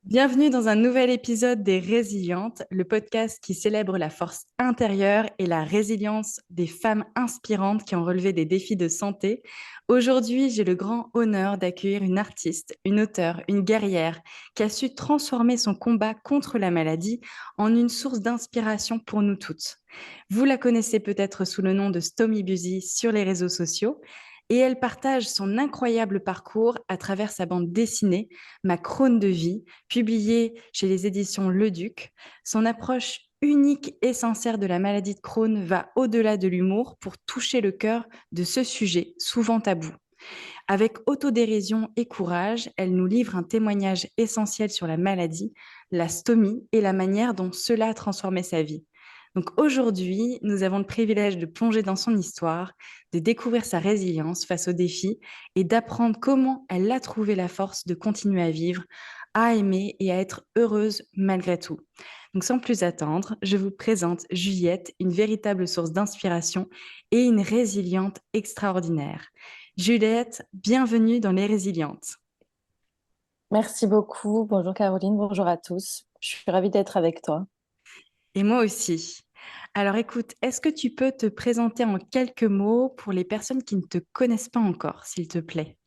Bienvenue dans un nouvel épisode des Résilientes, le podcast qui célèbre la force intérieure et la résilience des femmes inspirantes qui ont relevé des défis de santé. Aujourd'hui, j'ai le grand honneur d'accueillir une artiste, une auteure, une guerrière qui a su transformer son combat contre la maladie en une source d'inspiration pour nous toutes. Vous la connaissez peut-être sous le nom de Stomy Buzy sur les réseaux sociaux et elle partage son incroyable parcours à travers sa bande dessinée, Ma Crône de vie, publiée chez les éditions Le Duc. Son approche unique et sincère de la maladie de Crohn va au-delà de l'humour pour toucher le cœur de ce sujet souvent tabou. Avec autodérision et courage, elle nous livre un témoignage essentiel sur la maladie, la stomie et la manière dont cela a transformé sa vie. Donc aujourd'hui, nous avons le privilège de plonger dans son histoire, de découvrir sa résilience face aux défis et d'apprendre comment elle a trouvé la force de continuer à vivre, à aimer et à être heureuse malgré tout. Donc sans plus attendre, je vous présente Juliette, une véritable source d'inspiration et une résiliente extraordinaire. Juliette, bienvenue dans Les Résilientes. Merci beaucoup. Bonjour Caroline, bonjour à tous. Je suis ravie d'être avec toi. Et moi aussi. Alors écoute, est-ce que tu peux te présenter en quelques mots pour les personnes qui ne te connaissent pas encore, s'il te plaît?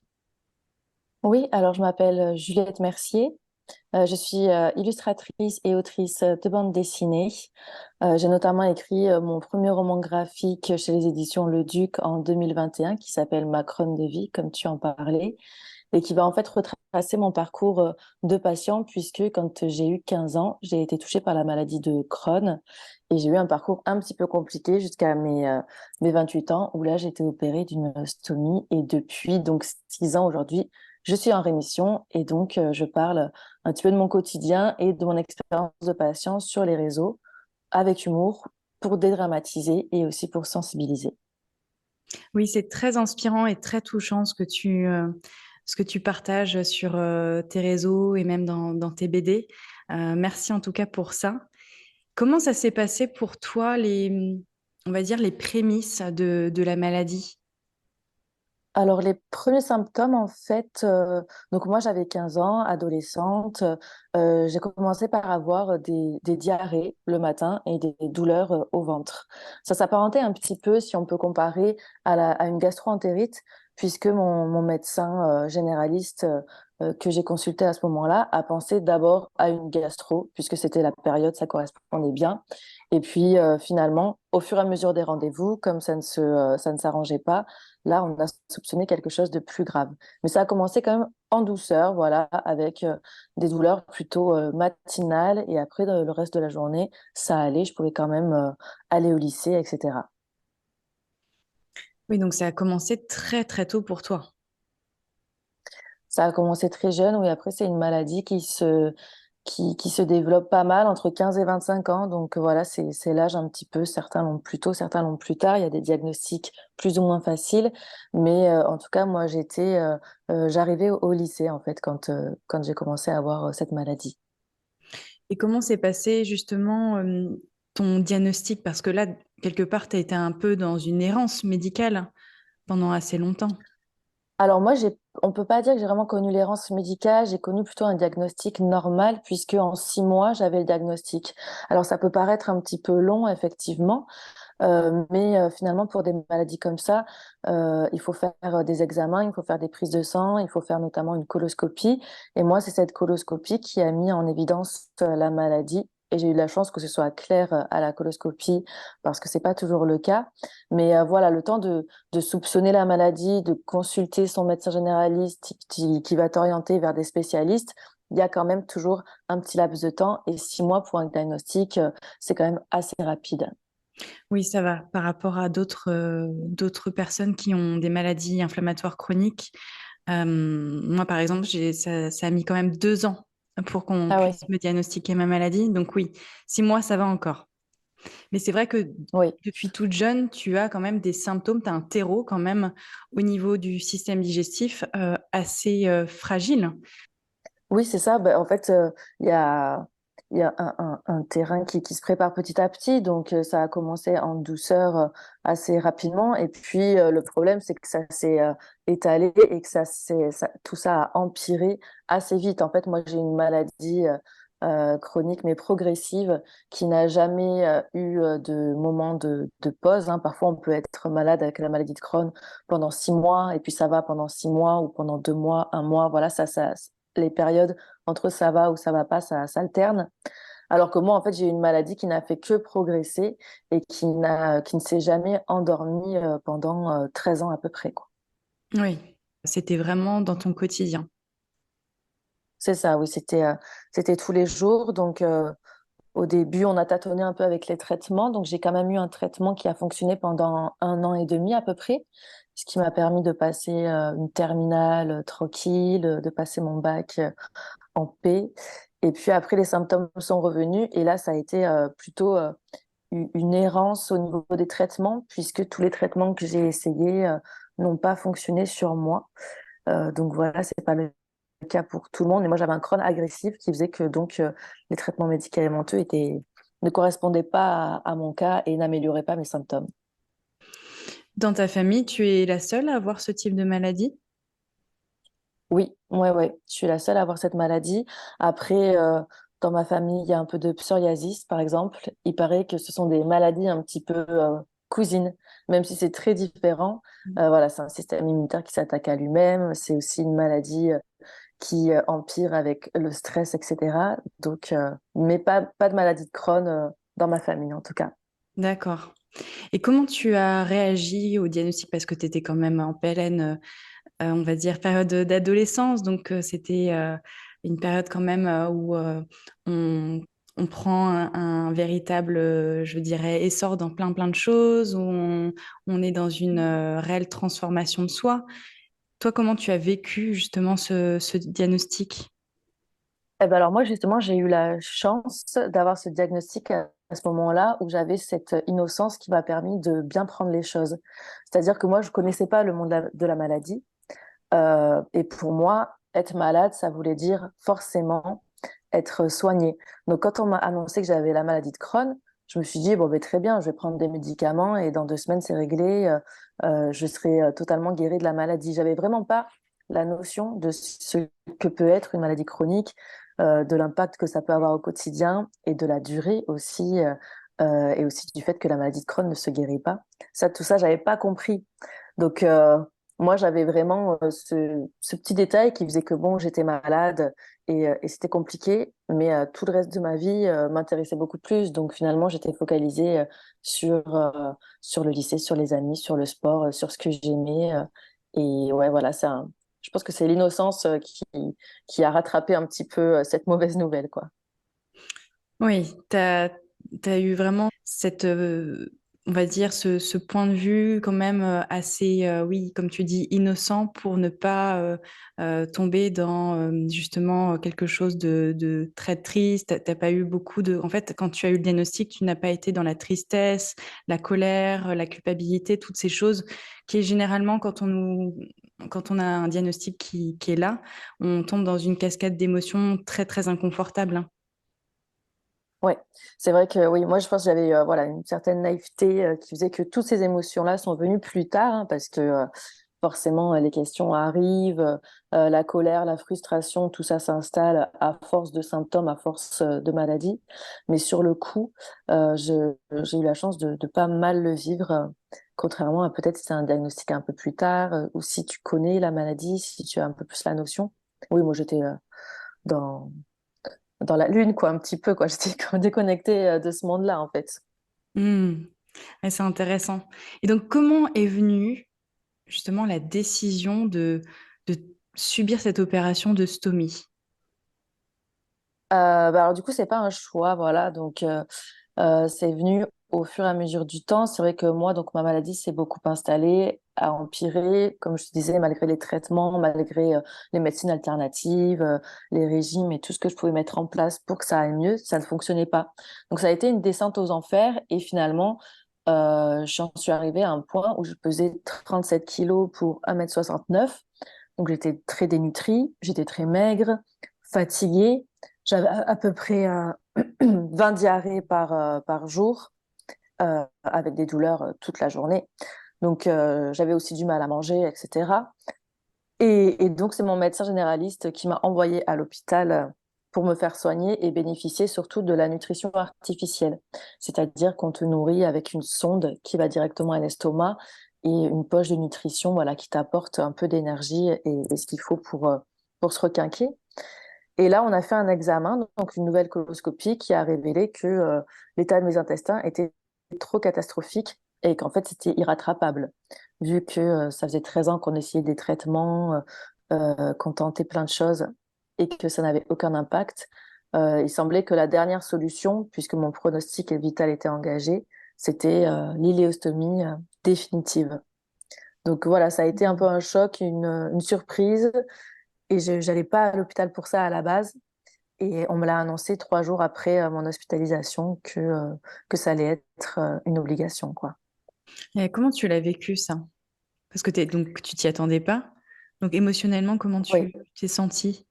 Oui, alors je m'appelle Juliette Mercier. Je suis illustratrice et autrice de bande dessinée. J'ai notamment écrit mon premier roman graphique chez les éditions Le Duc en 2021 qui s'appelle Ma Crône de vie, comme tu en parlais, et qui va en fait retracer mon parcours de patient puisque quand j'ai eu 15 ans, j'ai été touchée par la maladie de Crohn et j'ai eu un parcours un petit peu compliqué jusqu'à mes 28 ans où là j'ai été opérée d'une stomie et depuis donc 6 ans aujourd'hui, je suis en rémission et donc je parle un petit peu de mon quotidien et de mon expérience de patient sur les réseaux avec humour pour dédramatiser et aussi pour sensibiliser. Oui, c'est très inspirant et très touchant ce que tu partages sur tes réseaux et même dans tes BD. Merci en tout cas pour ça. Comment ça s'est passé pour toi, on va dire, les prémices de la maladie? Alors, les premiers symptômes, en fait, donc moi j'avais 15 ans, adolescente, j'ai commencé par avoir des diarrhées le matin et des douleurs au ventre. Ça s'apparentait un petit peu, si on peut comparer, à une gastro-entérite, puisque mon médecin généraliste que j'ai consulté à ce moment-là a pensé d'abord à une gastro, puisque c'était la période, ça correspondait bien. Et puis finalement, au fur et à mesure des rendez-vous, comme ça ne s'arrangeait pas, là, on a soupçonné quelque chose de plus grave. Mais ça a commencé quand même en douceur, voilà, avec des douleurs plutôt matinales. Et après, le reste de la journée, ça allait. Je pouvais quand même aller au lycée, etc. Oui, donc ça a commencé très très tôt pour toi. Ça a commencé très jeune. Oui, après, c'est une maladie qui se développe pas mal entre 15 et 25 ans. Donc voilà, c'est l'âge un petit peu. Certains l'ont plus tôt, certains l'ont plus tard. Il y a des diagnostics plus ou moins faciles. Mais en tout cas, moi, j'arrivais au lycée, en fait, quand j'ai commencé à avoir cette maladie. Et comment s'est passé justement ton diagnostic? Parce que là, quelque part, tu as été un peu dans une errance médicale pendant assez longtemps. Alors moi, on peut pas dire que j'ai vraiment connu l'errance médicale, j'ai connu plutôt un diagnostic normal puisque en 6 mois, j'avais le diagnostic. Alors ça peut paraître un petit peu long, effectivement, mais finalement, pour des maladies comme ça, il faut faire des examens, il faut faire des prises de sang, il faut faire notamment une coloscopie. Et moi, c'est cette coloscopie qui a mis en évidence la maladie. Et j'ai eu la chance que ce soit clair à la coloscopie parce que c'est pas toujours le cas. Mais voilà, le temps de soupçonner la maladie, de consulter son médecin généraliste qui va t'orienter vers des spécialistes, il y a quand même toujours un petit laps de temps. Et 6 mois pour un diagnostic, c'est quand même assez rapide. Oui, ça va. Par rapport à d'autres personnes qui ont des maladies inflammatoires chroniques, moi, par exemple, ça a mis quand même 2 ans pour qu'on Ah oui, puisse me diagnostiquer ma maladie. Donc oui, 6 mois, ça va encore. Mais c'est vrai que oui. depuis toute jeune, tu as quand même des symptômes, tu as un terreau quand même au niveau du système digestif assez fragile. Oui, c'est ça. Ben, en fait, il y a il y a un terrain qui se prépare petit à petit. Donc, ça a commencé en douceur assez rapidement. Et puis, le problème, c'est que ça s'est étalé et que tout ça a empiré assez vite. En fait, moi, j'ai une maladie chronique, mais progressive, qui n'a jamais eu de moment de pause, hein. Parfois, on peut être malade avec la maladie de Crohn pendant 6 mois, et puis ça va pendant 6 mois, ou pendant 2 mois, un mois. Voilà, les périodes entre ça va ou ça va pas, ça s'alterne. Alors que moi, en fait, j'ai une maladie qui n'a fait que progresser et qui ne s'est jamais endormie pendant 13 ans à peu près, quoi. Oui, c'était vraiment dans ton quotidien. C'est ça, oui, c'était tous les jours. Donc, au début, on a tâtonné un peu avec les traitements. Donc, j'ai quand même eu un traitement qui a fonctionné pendant 1 an et demi à peu près, ce qui m'a permis de passer une terminale tranquille, de passer mon bac en paix. Et puis après, les symptômes sont revenus. Et là, ça a été plutôt une errance au niveau des traitements, puisque tous les traitements que j'ai essayés n'ont pas fonctionné sur moi. Donc voilà, c'est pas le cas pour tout le monde. Et moi, j'avais un Crohn agressif qui faisait que donc les traitements médicamenteux ne correspondaient pas à mon cas et n'amélioraient pas mes symptômes. Dans ta famille, tu es la seule à avoir ce type de maladie? Oui, ouais, ouais. Je suis la seule à avoir cette maladie. Après, dans ma famille, il y a un peu de psoriasis, par exemple. Il paraît que ce sont des maladies un petit peu cousines, même si c'est très différent. Voilà, c'est un système immunitaire qui s'attaque à lui-même. C'est aussi une maladie qui empire avec le stress, etc. Donc, mais pas de maladie de Crohn dans ma famille, en tout cas. D'accord. Et comment tu as réagi au diagnostic? Parce que tu étais quand même en pleine, on va dire, période d'adolescence. Donc, c'était une période quand même où on, on prend un véritable, je dirais, essor dans plein de choses, où on est dans une réelle transformation de soi. Toi, comment tu as vécu justement ce diagnostic? Eh ben alors moi, justement, j'ai eu la chance d'avoir ce diagnostic à ce moment-là où j'avais cette innocence qui m'a permis de bien prendre les choses. C'est-à-dire que moi, je connaissais pas le monde de la maladie. Et pour moi, être malade, ça voulait dire forcément être soigné. Donc, quand on m'a annoncé que j'avais la maladie de Crohn, je me suis dit, bon, ben, très bien, je vais prendre des médicaments et dans 2 semaines, c'est réglé. Je serai totalement guérie de la maladie. J'avais vraiment pas la notion de ce que peut être une maladie chronique, de l'impact que ça peut avoir au quotidien et de la durée aussi, et aussi du fait que la maladie de Crohn ne se guérit pas. Tout ça, j'avais pas compris. Donc, moi, j'avais vraiment ce petit détail qui faisait que bon, j'étais malade et c'était compliqué, mais tout le reste de ma vie m'intéressait beaucoup plus. Donc finalement, j'étais focalisée sur le lycée, sur les amis, sur le sport, sur ce que j'aimais. Et ouais, voilà, je pense que c'est l'innocence qui a rattrapé un petit peu cette mauvaise nouvelle, quoi. Oui, tu as eu vraiment cette, on va dire, ce point de vue quand même assez, oui, comme tu dis, innocent pour ne pas tomber dans justement quelque chose de très triste. T'as pas eu beaucoup de... En fait, quand tu as eu le diagnostic, tu n'as pas été dans la tristesse, la colère, la culpabilité, toutes ces choses qui, généralement, quand on a un diagnostic qui est là, on tombe dans une cascade d'émotions très inconfortable, hein. Ouais, c'est vrai que oui, moi je pense que j'avais voilà une certaine naïveté qui faisait que toutes ces émotions-là sont venues plus tard, hein, parce que forcément les questions arrivent, la colère, la frustration, tout ça s'installe à force de symptômes, à force de maladies. Mais sur le coup, j'ai eu la chance de pas mal le vivre, contrairement à peut-être si c'est un diagnostic un peu plus tard, ou si tu connais la maladie, si tu as un peu plus la notion. Oui, moi j'étais dans dans la lune, quoi, un petit peu, quoi. J'étais comme déconnectée de ce monde-là, en fait. Hmm. Ouais, c'est intéressant. Et donc, comment est venue justement la décision de subir cette opération de stomie? Bah alors du coup, c'est pas un choix, voilà. Donc, c'est venu au fur et à mesure du temps. C'est vrai que moi, donc ma maladie s'est beaucoup installée, a empiré, comme je te disais, malgré les traitements, malgré les médecines alternatives, les régimes et tout ce que je pouvais mettre en place pour que ça aille mieux, ça ne fonctionnait pas. Donc, ça a été une descente aux enfers et finalement, j'en suis arrivée à un point où je pesais 37 kilos pour 1,69 m. Donc, j'étais très dénutrie, j'étais très maigre, fatiguée. J'avais à peu près 20 diarrhées par jour, avec des douleurs toute la journée. Donc, j'avais aussi du mal à manger, etc. Et donc, c'est mon médecin généraliste qui m'a envoyée à l'hôpital pour me faire soigner et bénéficier surtout de la nutrition artificielle. C'est-à-dire qu'on te nourrit avec une sonde qui va directement à l'estomac et une poche de nutrition, voilà, qui t'apporte un peu d'énergie et ce qu'il faut pour se requinquer. Et là, on a fait un examen, donc une nouvelle coloscopie qui a révélé que l'état de mes intestins était trop catastrophique et qu'en fait, c'était irrattrapable. Vu que ça faisait 13 ans qu'on essayait des traitements, qu'on tentait plein de choses et que ça n'avait aucun impact, il semblait que la dernière solution, puisque mon pronostic vital était engagé, c'était l'iléostomie définitive. Donc voilà, ça a été un peu un choc, une surprise. Et je n'allais pas à l'hôpital pour ça à la base. Et on me l'a annoncé 3 jours après mon hospitalisation que ça allait être une obligation, quoi. Et comment tu l'as vécu, ça? Parce que donc, tu t'y attendais pas. Donc, émotionnellement, comment Oui. tu t'es sentie?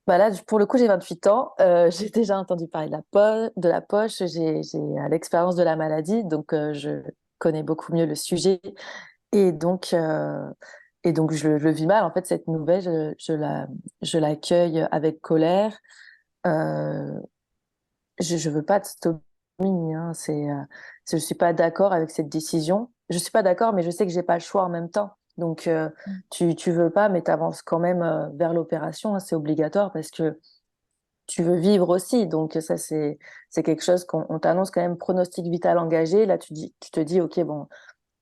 Bah là, pour le coup, j'ai 28 ans. J'ai déjà entendu parler de la poche. J'ai l'expérience de la maladie, donc je connais beaucoup mieux le sujet. Et donc, euh, et donc, je le vis mal. En fait, cette nouvelle, je l'accueille avec colère. Euh, je veux pas de stomie, hein. Je suis pas d'accord avec cette décision. Je suis pas d'accord, mais je sais que j'ai pas le choix en même temps. Donc, tu veux pas, mais tu avances quand même vers l'opération, hein. C'est obligatoire parce que tu veux vivre aussi. Donc, ça, c'est quelque chose qu'on t'annonce quand même pronostic vital engagé. Là, tu te dis, OK, bon,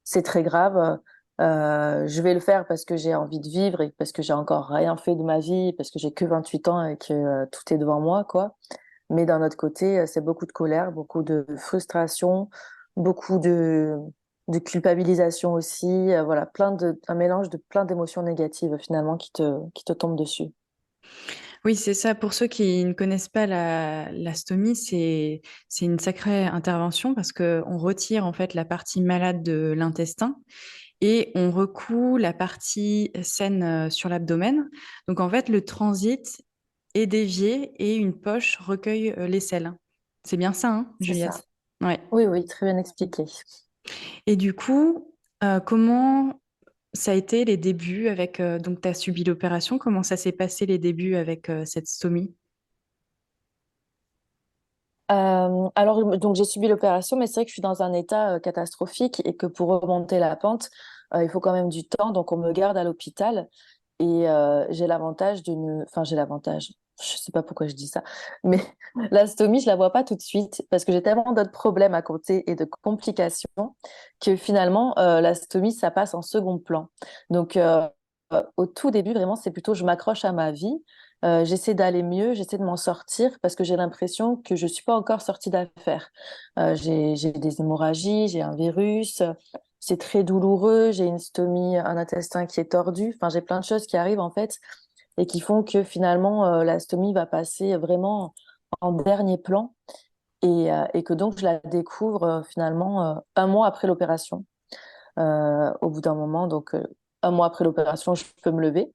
c'est très grave. Je vais le faire parce que j'ai envie de vivre et parce que j'ai encore rien fait de ma vie, parce que j'ai que 28 ans et que tout est devant moi, quoi. Mais d'un autre côté, c'est beaucoup de colère, beaucoup de frustration, beaucoup de culpabilisation aussi. Voilà, un mélange de plein d'émotions négatives finalement qui te tombent dessus. Oui, c'est ça. Pour ceux qui ne connaissent pas la stomie, c'est une sacrée intervention parce qu'on retire en fait la partie malade de l'intestin et on recoud la partie saine sur l'abdomen. Donc en fait, le transit est dévié et une poche recueille les selles. C'est bien ça, hein, C'est ça. Juliette? Ouais. Oui, oui, très bien expliqué. Et du coup, comment ça a été les débuts avec... donc, tu as subi l'opération. Comment ça s'est passé les débuts avec cette stomie? Alors, donc j'ai subi l'opération, mais c'est vrai que je suis dans un état catastrophique et que pour remonter la pente, il faut quand même du temps. Donc, on me garde à l'hôpital et j'ai l'avantage de ne... Enfin, j'ai l'avantage. Je sais pas pourquoi je dis ça, mais la stomie, je la vois pas tout de suite parce que j'ai tellement d'autres problèmes à côté et de complications que finalement, la stomie, ça passe en second plan. Donc, au tout début, vraiment, c'est plutôt je m'accroche à ma vie. J'essaie d'aller mieux, j'essaie de m'en sortir parce que j'ai l'impression que je suis pas encore sortie d'affaire. J'ai des hémorragies, j'ai un virus, c'est très douloureux, j'ai une stomie, un intestin qui est tordu. Enfin, j'ai plein de choses qui arrivent en fait et qui font que finalement la stomie va passer vraiment en dernier plan et que donc je la découvre finalement un mois après l'opération. Au bout d'un moment, donc un mois après l'opération, je peux me lever.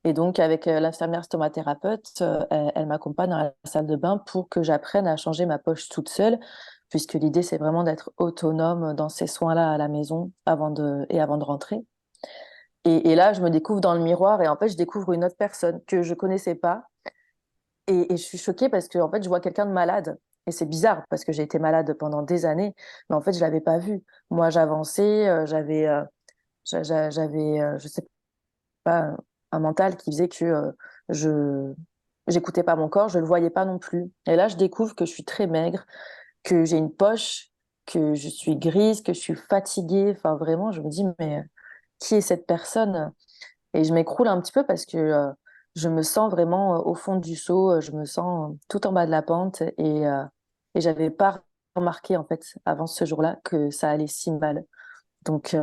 Et donc, avec l'infirmière stomathérapeute, elle m'accompagne dans la salle de bain pour que j'apprenne à changer ma poche toute seule, puisque l'idée, c'est vraiment d'être autonome dans ces soins-là à la maison avant de rentrer. Et là, je me découvre dans le miroir et en fait, je découvre une autre personne que je connaissais pas. Et je suis choquée parce que en fait, je vois quelqu'un de malade. Et c'est bizarre parce que j'ai été malade pendant des années, mais en fait, je l'avais pas vu. Moi, j'avançais, j'avais, je sais pas, un mental qui faisait que je j'écoutais pas mon corps, je le voyais pas non plus. Et là, je découvre que je suis très maigre, que j'ai une poche, que je suis grise, que je suis fatiguée. Enfin, vraiment, je me dis, mais qui est cette personne? Et je m'écroule un petit peu parce que je me sens vraiment au fond du seau, je me sens tout en bas de la pente et j'avais pas remarqué, en fait, avant ce jour-là, que ça allait si mal. Donc,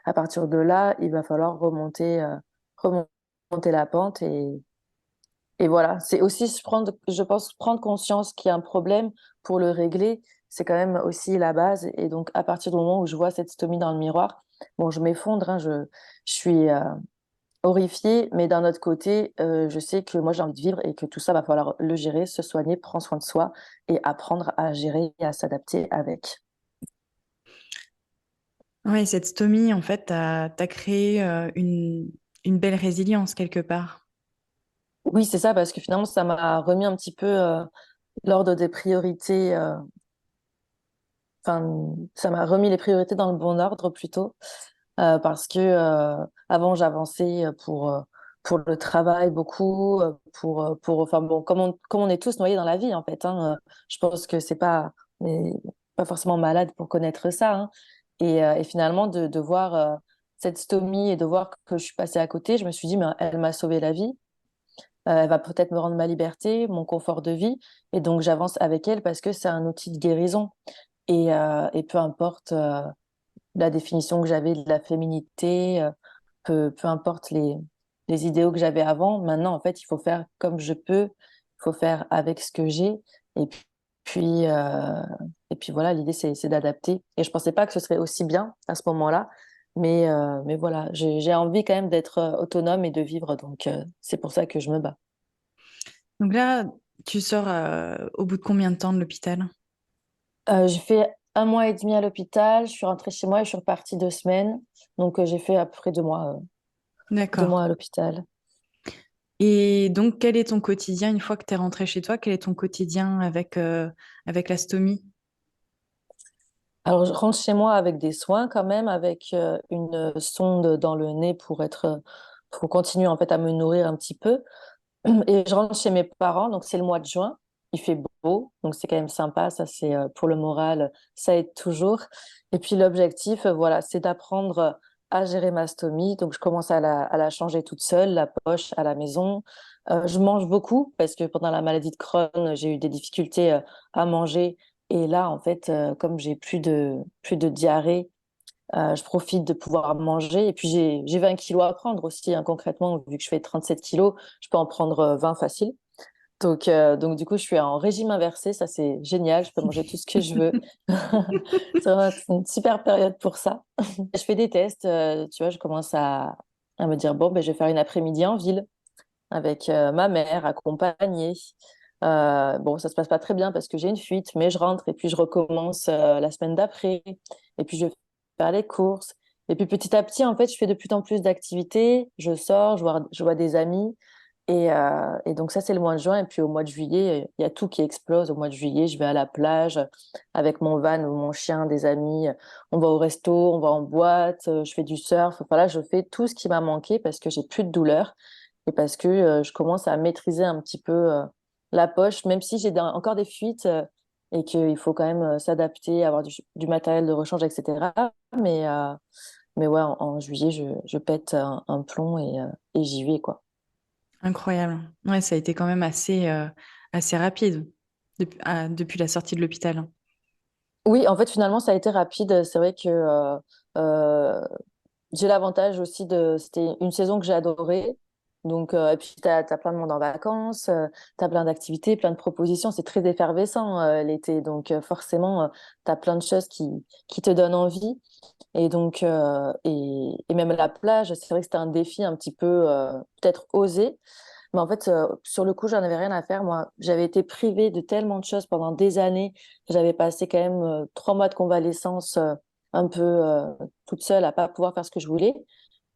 à partir de là, il va falloir remonter la pente et voilà. C'est aussi, je pense, prendre conscience qu'il y a un problème pour le régler. C'est quand même aussi la base. Et donc, à partir du moment où je vois cette stomie dans le miroir, bon, je m'effondre, hein, je suis, horrifiée, mais d'un autre côté, je sais que moi j'ai envie de vivre et que tout ça va falloir le gérer, se soigner, prendre soin de soi et apprendre à gérer et à s'adapter avec. Oui, cette stomie, en fait, t'as créé une belle résilience quelque part. Oui, c'est ça, parce que finalement, ça m'a remis un petit peu l'ordre des priorités, enfin, ça m'a remis les priorités dans le bon ordre plutôt, parce que avant, j'avançais pour le travail beaucoup, enfin bon, comme on est tous noyés dans la vie en fait, hein, je pense que c'est pas, on est pas forcément malade pour connaître ça, hein. Et finalement, de voir cette stomie et de voir que je suis passée à côté, je me suis dit, mais elle m'a sauvé la vie. Elle va peut-être me rendre ma liberté, mon confort de vie, et donc j'avance avec elle parce que c'est un outil de guérison. Et peu importe la définition que j'avais de la féminité, peu importe les idéaux que j'avais avant, maintenant, en fait, il faut faire comme je peux, il faut faire avec ce que j'ai. Et puis, euh, et puis voilà, l'idée, c'est d'adapter. Et je pensais pas que ce serait aussi bien à ce moment-là. Mais voilà, j'ai envie quand même d'être autonome et de vivre. Donc, c'est pour ça que je me bats. Donc là, tu sors au bout de combien de temps de l'hôpital? J'ai fait 1 mois et demi à l'hôpital. Je suis rentrée chez moi et je suis repartie 2 semaines. Donc, j'ai fait à peu près 2 mois, deux D'accord. mois à l'hôpital. Et donc, quel est ton quotidien une fois que tu es rentré chez toi? Quel est ton quotidien avec la stomie? Alors, je rentre chez moi avec des soins quand même, avec une sonde dans le nez pour continuer en fait à me nourrir un petit peu. Et je rentre chez mes parents, donc c'est le mois de juin. Il fait beau, donc c'est quand même sympa. Ça, c'est pour le moral, ça aide toujours. Et puis l'objectif, voilà, c'est d'apprendre à gérer ma stomie. Donc je commence à la changer toute seule, la poche à la maison. Je mange beaucoup parce que pendant la maladie de Crohn, j'ai eu des difficultés à manger. Et là, en fait, comme j'ai plus de diarrhée, je profite de pouvoir manger. Et puis, j'ai 20 kilos à prendre aussi, hein, concrètement. Vu que je fais 37 kilos, je peux en prendre 20 facile. Donc, du coup, je suis en régime inversé. Ça, c'est génial. Je peux manger tout ce que je veux. C'est vraiment une super période pour ça. Je fais des tests. Tu vois, je commence à me dire, bon, ben, je vais faire une après-midi en ville avec ma mère, accompagnée. Bon, ça se passe pas très bien parce que j'ai une fuite, mais je rentre et puis je recommence la semaine d'après. Et puis je vais faire les courses. Et puis petit à petit, en fait, je fais de plus en plus d'activités. Je sors, je vois des amis. Et donc ça, c'est le mois de juin. Et puis au mois de juillet, il y a tout qui explose. Au mois de juillet, je vais à la plage avec mon van ou mon chien, des amis. On va au resto, on va en boîte, je fais du surf. Voilà, je fais tout ce qui m'a manqué parce que j'ai plus de douleur et parce que je commence à maîtriser un petit peu la poche, même si encore des fuites et qu'il faut quand même s'adapter, avoir du matériel de rechange, etc. Mais, euh, mais ouais, en juillet, je pète un plomb et j'y vais, quoi. Incroyable. Ouais, ça a été quand même assez rapide depuis la sortie de l'hôpital. Oui, en fait, finalement, ça a été rapide. C'est vrai que euh, j'ai l'avantage aussi c'était une saison que j'ai adorée. Donc, et puis, tu as plein de monde en vacances, tu as plein d'activités, plein de propositions. C'est très effervescent l'été. Donc, forcément, tu as plein de choses qui te donnent envie. Et donc, et même la plage, c'est vrai que c'était un défi un petit peu peut-être osé. Mais en fait, sur le coup, j'en avais rien à faire. Moi, j'avais été privée de tellement de choses pendant des années. J'avais passé quand même 3 mois de convalescence un peu toute seule à pas pouvoir faire ce que je voulais.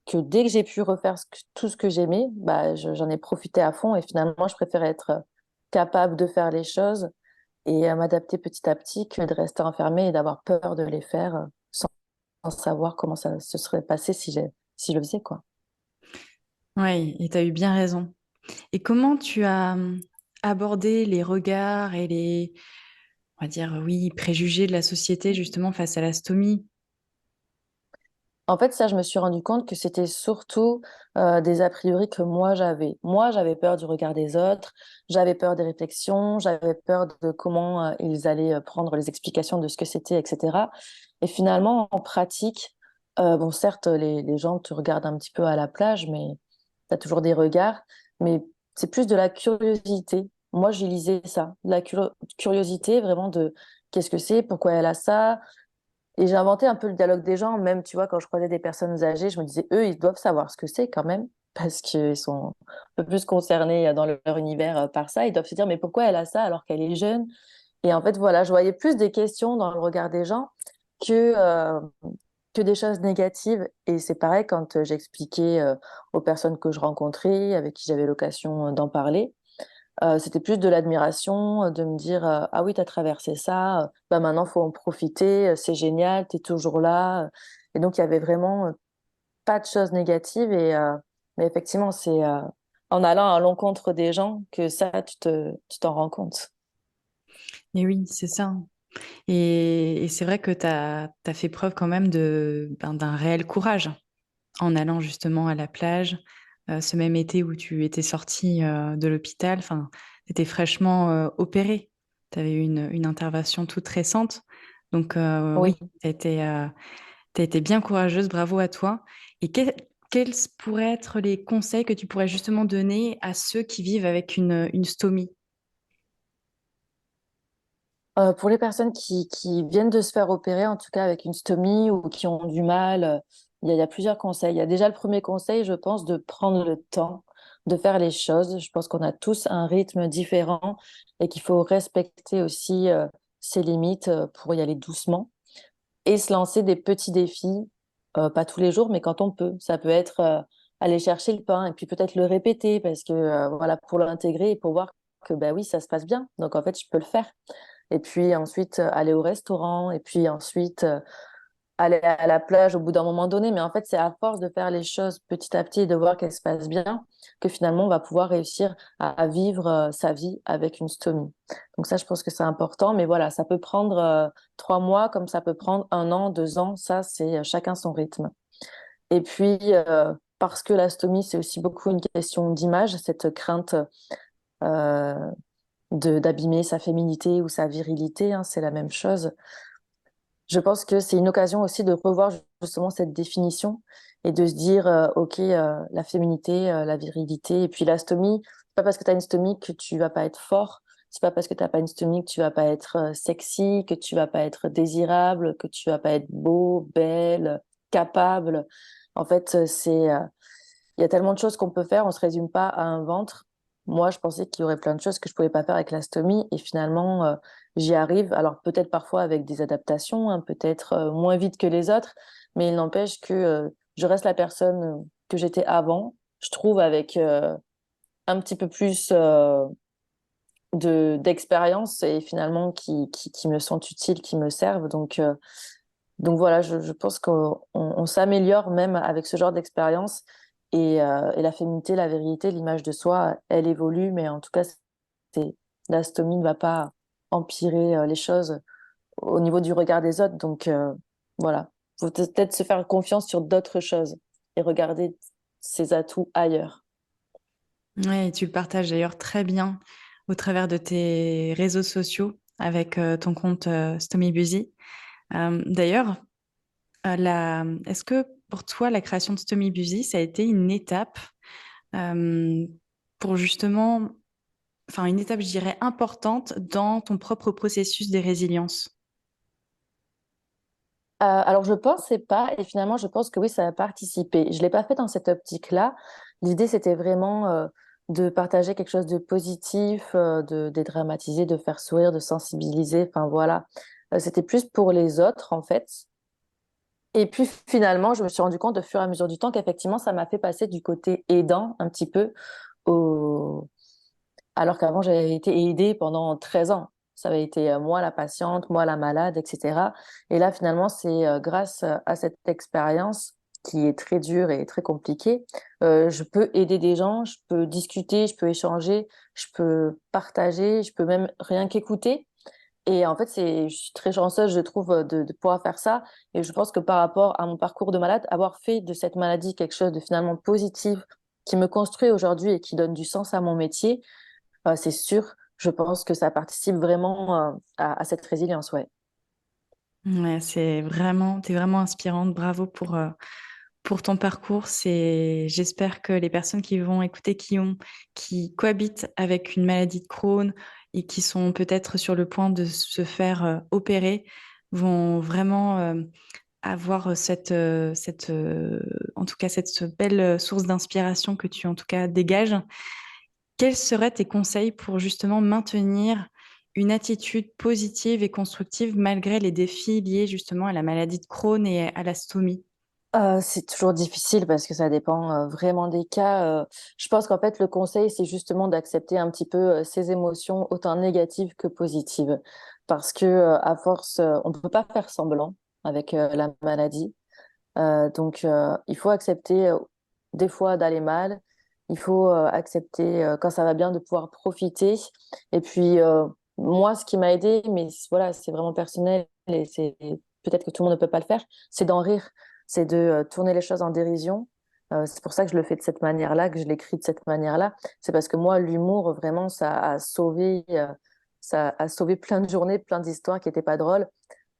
Que dès que j'ai pu refaire tout ce que j'aimais, bah, j'en ai profité à fond. Et finalement, je préfère être capable de faire les choses et m'adapter petit à petit que de rester enfermée et d'avoir peur de les faire sans savoir comment ça se serait passé si je le faisais, quoi. Oui, et tu as eu bien raison. Et comment tu as abordé les regards et on va dire, oui, préjugés de la société justement face à la stomie? En fait, ça, je me suis rendu compte que c'était surtout des a priori que moi j'avais. Moi, j'avais peur du regard des autres, j'avais peur des réflexions, j'avais peur de comment ils allaient prendre les explications de ce que c'était, etc. Et finalement, en pratique, bon, certes, les gens te regardent un petit peu à la plage, mais tu as toujours des regards, mais c'est plus de la curiosité. Moi, j'ai lisé ça, de la curiosité vraiment de qu'est-ce que c'est, pourquoi elle a ça, et j'ai inventé un peu le dialogue des gens, même, tu vois, quand je croisais des personnes âgées, je me disais, eux, ils doivent savoir ce que c'est quand même. parce qu'ils sont un peu plus concernés dans leur univers par ça. Ils doivent se dire, mais pourquoi elle a ça alors qu'elle est jeune? Et en fait, voilà, je voyais plus des questions dans le regard des gens que, euh, que des choses négatives. Et c'est pareil quand j'expliquais aux personnes que je rencontrais, avec qui j'avais l'occasion d'en parler. C'était plus de l'admiration, de me dire ah oui, tu as traversé ça, bah maintenant, faut en profiter, c'est génial, tu es toujours là. Et donc, il y avait vraiment pas de choses négatives. Mais effectivement, c'est en allant à l'encontre des gens que ça, tu t'en rends compte. Et oui, c'est ça. Et c'est vrai que tu as fait preuve quand même d'un réel courage en allant justement à la plage. Ce même été où tu étais sortie de l'hôpital, enfin, tu étais fraîchement opérée. Tu avais eu une intervention toute récente. Donc Oui. oui, t'as été bien courageuse, bravo à toi. Et quels pourraient être les conseils que tu pourrais justement donner à ceux qui vivent avec une stomie? Pour les personnes qui viennent de se faire opérer, en tout cas avec une stomie ou qui ont du mal, il y a plusieurs conseils. Il y a déjà le premier conseil, je pense, de prendre le temps de faire les choses. Je pense qu'on a tous un rythme différent et qu'il faut respecter aussi ses limites pour y aller doucement et se lancer des petits défis, pas tous les jours, mais quand on peut. Ça peut être aller chercher le pain et puis peut-être le répéter parce que voilà, pour l'intégrer et pour voir que bah oui, ça se passe bien. Donc en fait, je peux le faire. Et puis ensuite, aller au restaurant. Et puis ensuite, aller à la plage au bout d'un moment donné. Mais en fait, c'est à force de faire les choses petit à petit et de voir qu'elles se passent bien que finalement, on va pouvoir réussir à vivre sa vie avec une stomie. Donc ça, je pense que c'est important. Mais voilà, ça peut prendre 3 mois comme ça peut prendre 1 an, 2 ans. Ça, c'est chacun son rythme. Et puis, parce que la stomie, c'est aussi beaucoup une question d'image, cette crainte euh, d'abîmer sa féminité ou sa virilité, hein, c'est la même chose. Je pense que c'est une occasion aussi de revoir justement cette définition et de se dire, OK, la féminité, la virilité, et puis la stomie, c'est pas parce que tu as une stomie que tu vas pas être fort, c'est pas parce que tu pas une stomie que tu vas pas être sexy, que tu vas pas être désirable, que tu vas pas être beau, belle, capable. En fait, il y a tellement de choses qu'on peut faire, on se résume pas à un ventre. Moi, je pensais qu'il y aurait plein de choses que je pouvais pas faire avec la stomie et finalement, j'y arrive. Alors peut-être parfois avec des adaptations, hein, peut-être moins vite que les autres, mais il n'empêche que je reste la personne que j'étais avant. Je trouve avec un petit peu plus de d'expérience et finalement qui me sont utiles, qui me servent. Donc voilà, je pense qu'on s'améliore même avec ce genre d'expérience. Et la féminité, la vérité, l'image de soi, elle évolue, mais en tout cas, la stomie ne va pas empirer les choses au niveau du regard des autres. Donc voilà, faut peut-être se faire confiance sur d'autres choses et regarder ses atouts ailleurs. Ouais, tu le partages d'ailleurs très bien au travers de tes réseaux sociaux avec ton compte StommyBusy. D'ailleurs, est-ce que pour toi, la création de StommyBusy, ça a été une étape euh, pour justement, enfin une étape, je dirais, importante dans ton propre processus de résilience? Alors, je pensais pas, et finalement, je pense que oui, ça a participé. Je l'ai pas fait dans cette optique-là. L'idée, c'était vraiment de partager quelque chose de positif, de dédramatiser, de faire sourire, de sensibiliser. Enfin, voilà. C'était plus pour les autres, en fait. Et puis, finalement, je me suis rendu compte au fur et à mesure du temps qu'effectivement, ça m'a fait passer du côté aidant un petit peu au, alors qu'avant, j'avais été aidée pendant 13 ans. Ça avait été moi la patiente, moi la malade, etc. Et là, finalement, c'est grâce à cette expérience qui est très dure et très compliquée, je peux aider des gens, je peux discuter, je peux échanger, je peux partager, je peux même rien qu'écouter. Et en fait, je suis très chanceuse, je trouve, de pouvoir faire ça. Et je pense que par rapport à mon parcours de malade, avoir fait de cette maladie quelque chose de finalement positif qui me construit aujourd'hui et qui donne du sens à mon métier, c'est sûr, je pense que ça participe vraiment à cette résilience, ouais. Ouais, t'es vraiment inspirante. Bravo pour ton parcours. J'espère que les personnes qui vont écouter, qui cohabitent avec une maladie de Crohn et qui sont peut-être sur le point de se faire opérer, vont vraiment avoir en tout cas, cette belle source d'inspiration que tu, en tout cas, dégages. Quels seraient tes conseils pour justement maintenir une attitude positive et constructive malgré les défis liés justement à la maladie de Crohn et à la stomie? C'est toujours difficile parce que ça dépend vraiment des cas. Je pense qu'en fait, le conseil, c'est justement d'accepter un petit peu ses émotions, autant négatives que positives. Parce que à force, on ne peut pas faire semblant avec la maladie. Il faut accepter des fois d'aller mal. Il faut accepter quand ça va bien de pouvoir profiter. Et puis, moi, ce qui m'a aidé, mais voilà, c'est vraiment personnel et c'est peut-être que tout le monde ne peut pas le faire, c'est d'en rire, c'est de tourner les choses en dérision. C'est pour ça que je le fais de cette manière-là, que je l'écris de cette manière-là. C'est parce que moi, l'humour, vraiment, ça a sauvé plein de journées, plein d'histoires qui n'étaient pas drôles.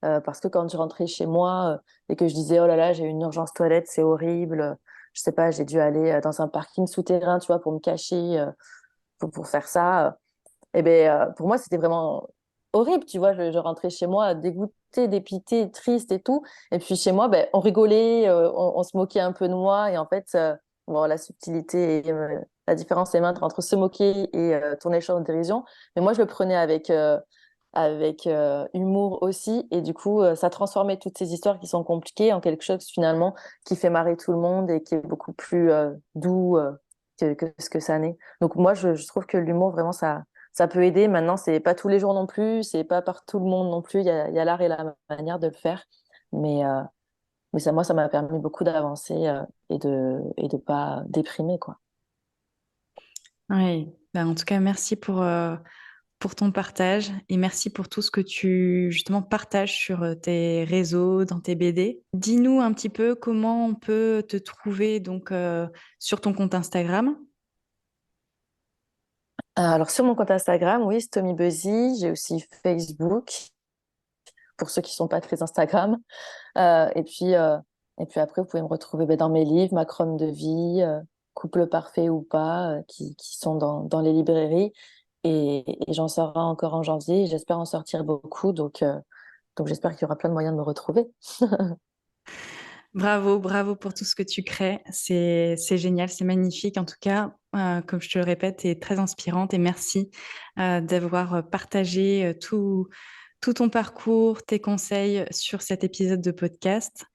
Parce que quand je rentrais chez moi et que je disais oh là là j'ai une urgence toilette c'est horrible, je sais pas j'ai dû aller dans un parking souterrain tu vois pour me cacher pour faire ça, et ben pour moi c'était vraiment horrible tu vois, je rentrais chez moi dégoûtée, dépitée, triste et tout, et puis chez moi ben on rigolait, on se moquait un peu de moi, et en fait bon la subtilité et la différence est mince entre se moquer et tourner les choses en dérision, mais moi je le prenais avec humour aussi. Et du coup, ça transformait toutes ces histoires qui sont compliquées en quelque chose finalement qui fait marrer tout le monde et qui est beaucoup plus doux que ce que ça n'est. Donc moi, je trouve que l'humour, vraiment, ça peut aider. Maintenant, c'est pas tous les jours non plus, c'est pas par tout le monde non plus. Il y a l'art et la manière de le faire. Mais, euh, mais ça, moi, ça m'a permis beaucoup d'avancer et de pas déprimer, quoi. Oui, ben, en tout cas, merci pour ton partage et merci pour tout ce que tu justement partages sur tes réseaux, dans tes BD. Dis-nous un petit peu comment on peut te trouver donc sur ton compte Instagram. Alors, sur mon compte Instagram, oui, Stomy Buzzy. J'ai aussi Facebook, pour ceux qui sont pas très Instagram. Euh, et puis, euh, et puis après, vous pouvez me retrouver dans mes livres, Ma Chrome de vie, Couple parfait ou pas, qui sont dans les librairies. Et j'en sors un encore en janvier. J'espère en sortir beaucoup. Donc j'espère qu'il y aura plein de moyens de me retrouver. Bravo, bravo pour tout ce que tu crées. C'est génial, c'est magnifique. En tout cas, comme je te le répète, tu es très inspirante et merci d'avoir partagé tout ton parcours, tes conseils sur cet épisode de podcast.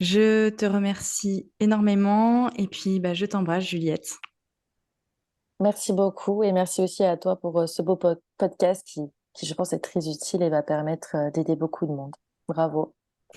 Je te remercie énormément et puis bah, je t'embrasse, Juliette. Merci beaucoup et merci aussi à toi pour ce beau podcast qui, je pense, est très utile et va permettre d'aider beaucoup de monde. Bravo.